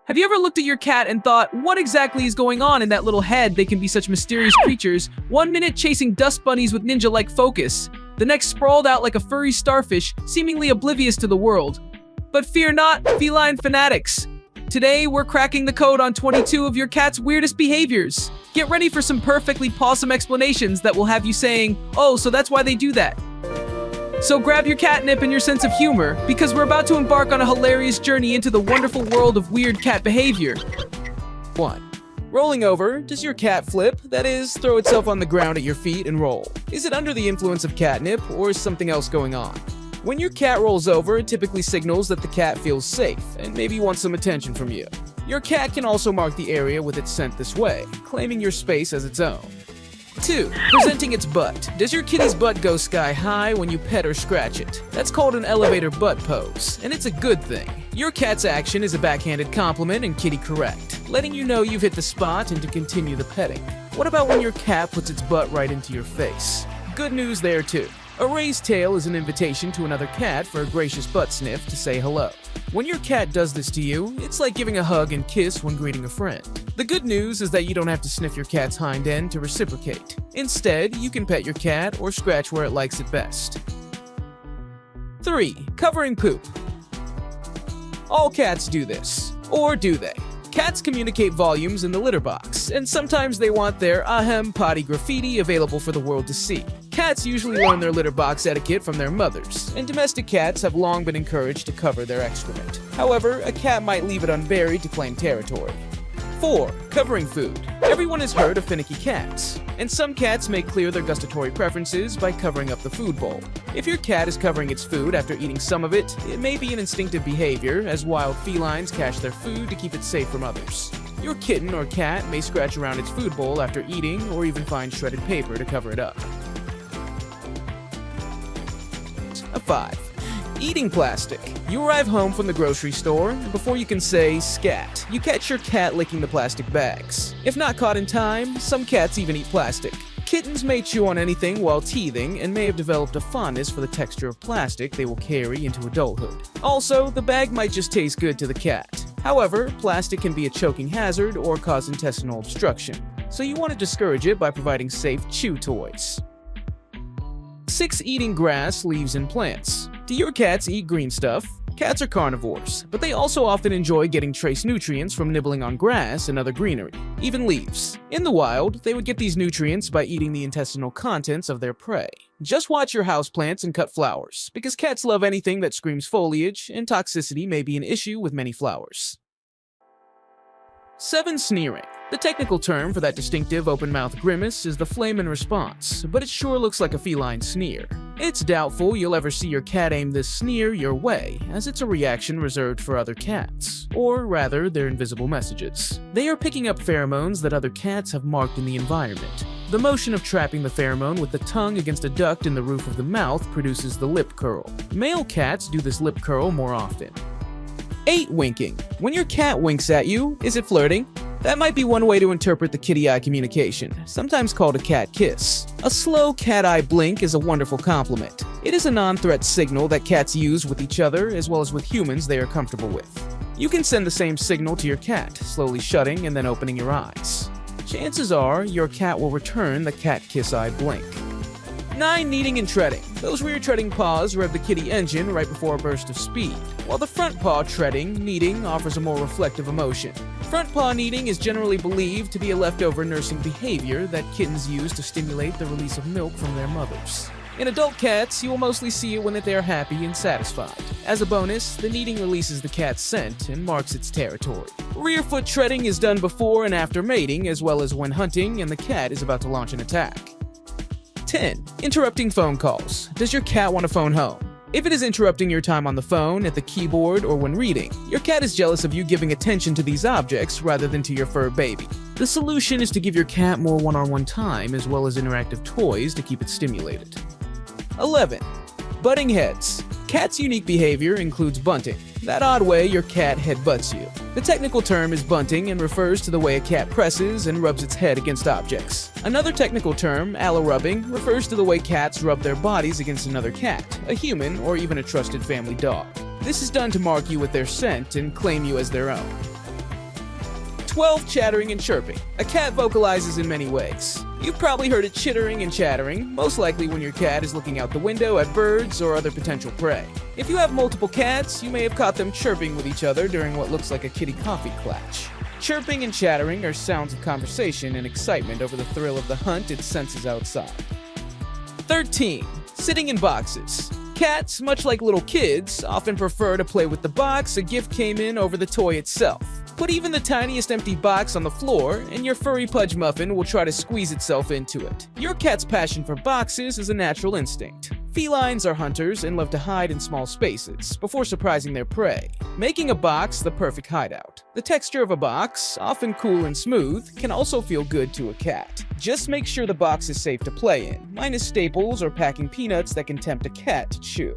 Have you ever looked at your cat and thought, what exactly is going on in that little head? They can be such mysterious creatures. 1 minute chasing dust bunnies with ninja-like focus, the next sprawled out like a furry starfish, seemingly oblivious to the world. But fear not, feline fanatics. Today, we're cracking the code on 22 of your cat's weirdest behaviors. Get ready for some perfectly pawsome explanations that will have you saying, oh, so that's why they do that. So grab your catnip and your sense of humor, because we're about to embark on a hilarious journey into the wonderful world of weird cat behavior. 1. Rolling over. Does your cat flip? That is, throw itself on the ground at your feet and roll. Is it under the influence of catnip, or is something else going on? When your cat rolls over, it typically signals that the cat feels safe and maybe wants some attention from you. Your cat can also mark the area with its scent this way, claiming your space as its own. 2. Presenting its butt. Does your kitty's butt go sky high when you pet or scratch it? That's called an elevator butt pose, and it's a good thing. Your cat's action is a backhanded compliment and kitty correct, letting you know you've hit the spot and to continue the petting. What about when your cat puts its butt right into your face? Good news there too. A raised tail is an invitation to another cat for a gracious butt sniff to say hello. When your cat does this to you, it's like giving a hug and kiss when greeting a friend. The good news is that you don't have to sniff your cat's hind end to reciprocate. Instead, you can pet your cat or scratch where it likes it best. 3. Covering poop. All cats do this. Or do they? Cats communicate volumes in the litter box, and sometimes they want their ahem potty graffiti available for the world to see. Cats usually learn their litter box etiquette from their mothers, and domestic cats have long been encouraged to cover their excrement. However, a cat might leave it unburied to claim territory. 4. Covering food. Everyone has heard of finicky cats, and some cats make clear their gustatory preferences by covering up the food bowl. If your cat is covering its food after eating some of it, it may be an instinctive behavior, as wild felines cache their food to keep it safe from others. Your kitten or cat may scratch around its food bowl after eating, or even find shredded paper to cover it up. 5. Eating plastic. You arrive home from the grocery store, and before you can say scat, you catch your cat licking the plastic bags. If not caught in time, some cats even eat plastic. Kittens may chew on anything while teething and may have developed a fondness for the texture of plastic they will carry into adulthood. Also, the bag might just taste good to the cat. However, plastic can be a choking hazard or cause intestinal obstruction, so you want to discourage it by providing safe chew toys. 6. Eating grass, leaves, and plants. Do your cats eat green stuff? Cats are carnivores, but they also often enjoy getting trace nutrients from nibbling on grass and other greenery, even leaves. In the wild, they would get these nutrients by eating the intestinal contents of their prey. Just watch your houseplants and cut flowers, because cats love anything that screams foliage, and toxicity may be an issue with many flowers. 7. Sneering. The technical term for that distinctive open-mouthed grimace is the flamin response, but it sure looks like a feline sneer. It's doubtful you'll ever see your cat aim this sneer your way, as it's a reaction reserved for other cats, or rather, their invisible messages. They are picking up pheromones that other cats have marked in the environment. The motion of trapping the pheromone with the tongue against a duct in the roof of the mouth produces the lip curl. Male cats do this lip curl more often. 8. Winking. When your cat winks at you, is it flirting? That might be one way to interpret the kitty-eye communication, sometimes called a cat kiss. A slow cat-eye blink is a wonderful compliment. It is a non-threat signal that cats use with each other as well as with humans they are comfortable with. You can send the same signal to your cat, slowly shutting and then opening your eyes. Chances are your cat will return the cat kiss-eye blink. 9. Kneading and treading. Those rear treading paws rev the kitty engine right before a burst of speed, while the front paw treading, kneading, offers a more reflective emotion. Front paw kneading is generally believed to be a leftover nursing behavior that kittens use to stimulate the release of milk from their mothers. In adult cats, you will mostly see it when they are happy and satisfied. As a bonus, the kneading releases the cat's scent and marks its territory. Rear foot treading is done before and after mating, as well as when hunting and the cat is about to launch an attack. 10. Interrupting phone calls. Does your cat want to phone home? If it is interrupting your time on the phone, at the keyboard, or when reading, your cat is jealous of you giving attention to these objects rather than to your fur baby. The solution is to give your cat more one-on-one time as well as interactive toys to keep it stimulated. 11. Butting heads. Cat's unique behavior includes bunting, that odd way your cat headbutts you. The technical term is bunting and refers to the way a cat presses and rubs its head against objects. Another technical term, allo-rubbing, refers to the way cats rub their bodies against another cat, a human, or even a trusted family dog. This is done to mark you with their scent and claim you as their own. 12. Chattering and chirping. A cat vocalizes in many ways. You've probably heard it chittering and chattering, most likely when your cat is looking out the window at birds or other potential prey. If you have multiple cats, you may have caught them chirping with each other during what looks like a kitty coffee clutch. Chirping and chattering are sounds of conversation and excitement over the thrill of the hunt it senses outside. 13. Sitting in boxes. Cats, much like little kids, often prefer to play with the box a gift came in over the toy itself. Put even the tiniest empty box on the floor, and your furry pudge muffin will try to squeeze itself into it. Your cat's passion for boxes is a natural instinct. Felines are hunters and love to hide in small spaces before surprising their prey, making a box the perfect hideout. The texture of a box, often cool and smooth, can also feel good to a cat. Just make sure the box is safe to play in, minus staples or packing peanuts that can tempt a cat to chew.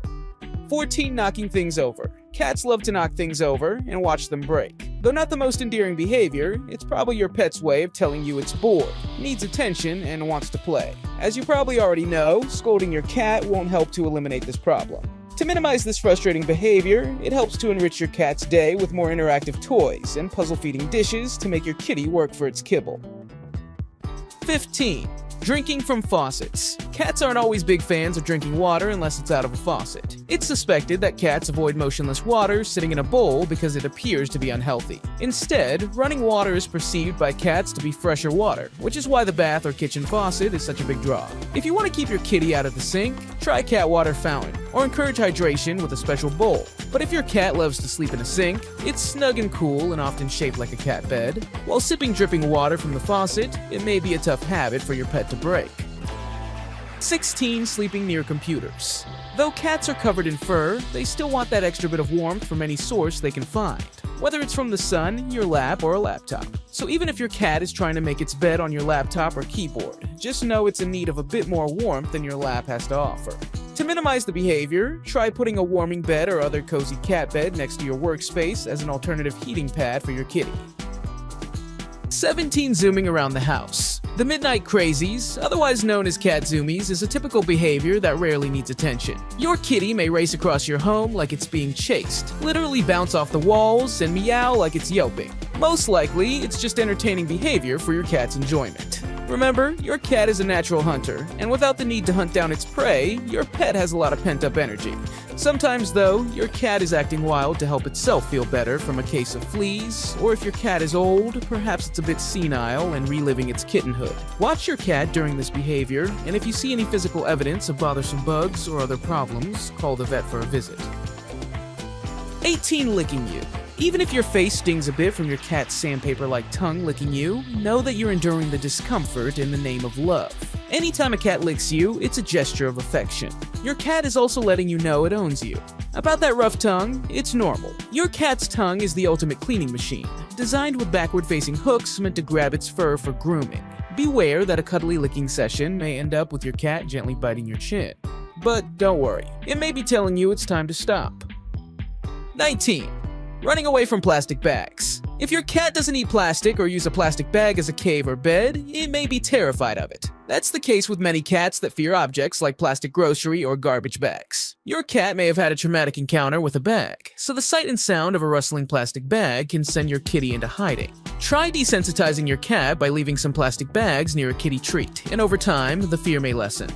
14. Knocking things over. Cats love to knock things over and watch them break. Though not the most endearing behavior, it's probably your pet's way of telling you it's bored, needs attention, and wants to play. As you probably already know, scolding your cat won't help to eliminate this problem. To minimize this frustrating behavior, it helps to enrich your cat's day with more interactive toys and puzzle-feeding dishes to make your kitty work for its kibble. 15. Drinking from faucets. Cats aren't always big fans of drinking water unless it's out of a faucet. It's suspected that cats avoid motionless water sitting in a bowl because it appears to be unhealthy. Instead, running water is perceived by cats to be fresher water, which is why the bath or kitchen faucet is such a big draw. If you want to keep your kitty out of the sink, try cat water fountain, or encourage hydration with a special bowl. But if your cat loves to sleep in a sink, it's snug and cool and often shaped like a cat bed. While sipping dripping water from the faucet, it may be a tough habit for your pet to break. 16. Sleeping near computers. Though cats are covered in fur, they still want that extra bit of warmth from any source they can find, whether it's from the sun, your lap, or a laptop. So even if your cat is trying to make its bed on your laptop or keyboard, just know it's in need of a bit more warmth than your lap has to offer. To minimize the behavior, try putting a warming bed or other cozy cat bed next to your workspace as an alternative heating pad for your kitty. 17. Zooming around the house. The midnight crazies, otherwise known as cat zoomies, is a typical behavior that rarely needs attention. Your kitty may race across your home like it's being chased, literally bounce off the walls, and meow like it's yelping. Most likely, it's just entertaining behavior for your cat's enjoyment. Remember, your cat is a natural hunter, and without the need to hunt down its prey, your pet has a lot of pent-up energy. Sometimes, though, your cat is acting wild to help itself feel better from a case of fleas, or if your cat is old, perhaps it's a bit senile and reliving its kittenhood. Watch your cat during this behavior, and if you see any physical evidence of bothersome bugs or other problems, call the vet for a visit. 18. Licking you. Even if your face stings a bit from your cat's sandpaper-like tongue licking you, know that you're enduring the discomfort in the name of love. Anytime a cat licks you, it's a gesture of affection. Your cat is also letting you know it owns you. About that rough tongue, it's normal. Your cat's tongue is the ultimate cleaning machine, designed with backward-facing hooks meant to grab its fur for grooming. Beware that a cuddly licking session may end up with your cat gently biting your chin. But don't worry, it may be telling you it's time to stop. 19. Running away from plastic bags. If your cat doesn't eat plastic or use a plastic bag as a cave or bed, it may be terrified of it. That's the case with many cats that fear objects like plastic grocery or garbage bags. Your cat may have had a traumatic encounter with a bag, so the sight and sound of a rustling plastic bag can send your kitty into hiding. Try desensitizing your cat by leaving some plastic bags near a kitty treat, and over time, the fear may lessen.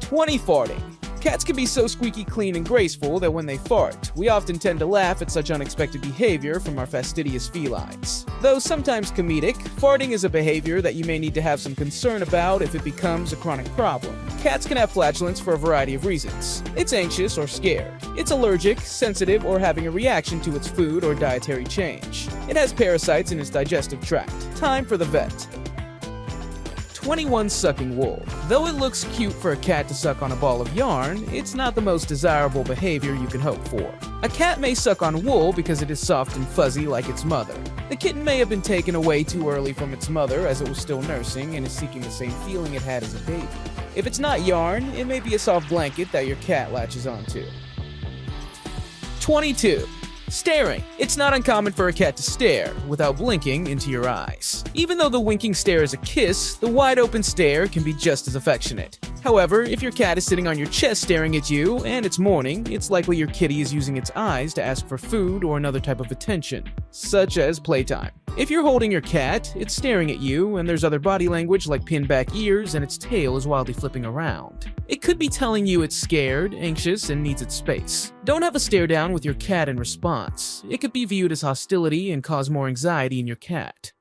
20. Farting. Cats can be so squeaky clean and graceful that when they fart, we often tend to laugh at such unexpected behavior from our fastidious felines. Though sometimes comedic, farting is a behavior that you may need to have some concern about if it becomes a chronic problem. Cats can have flatulence for a variety of reasons. It's anxious or scared. It's allergic, sensitive, or having a reaction to its food or dietary change. It has parasites in its digestive tract. Time for the vet. 21. Sucking wool. Though it looks cute for a cat to suck on a ball of yarn, it's not the most desirable behavior you can hope for. A cat may suck on wool because it is soft and fuzzy like its mother. The kitten may have been taken away too early from its mother as it was still nursing and is seeking the same feeling it had as a baby. If it's not yarn, it may be a soft blanket that your cat latches onto. 22. Staring. It's not uncommon for a cat to stare, without blinking, into your eyes. Even though the winking stare is a kiss, the wide open stare can be just as affectionate. However, if your cat is sitting on your chest staring at you, and it's morning, it's likely your kitty is using its eyes to ask for food or another type of attention, such as playtime. If you're holding your cat, it's staring at you, and there's other body language like pinned back ears, and its tail is wildly flipping around. It could be telling you it's scared, anxious, and needs its space. Don't have a stare down with your cat in response. It could be viewed as hostility and cause more anxiety in your cat.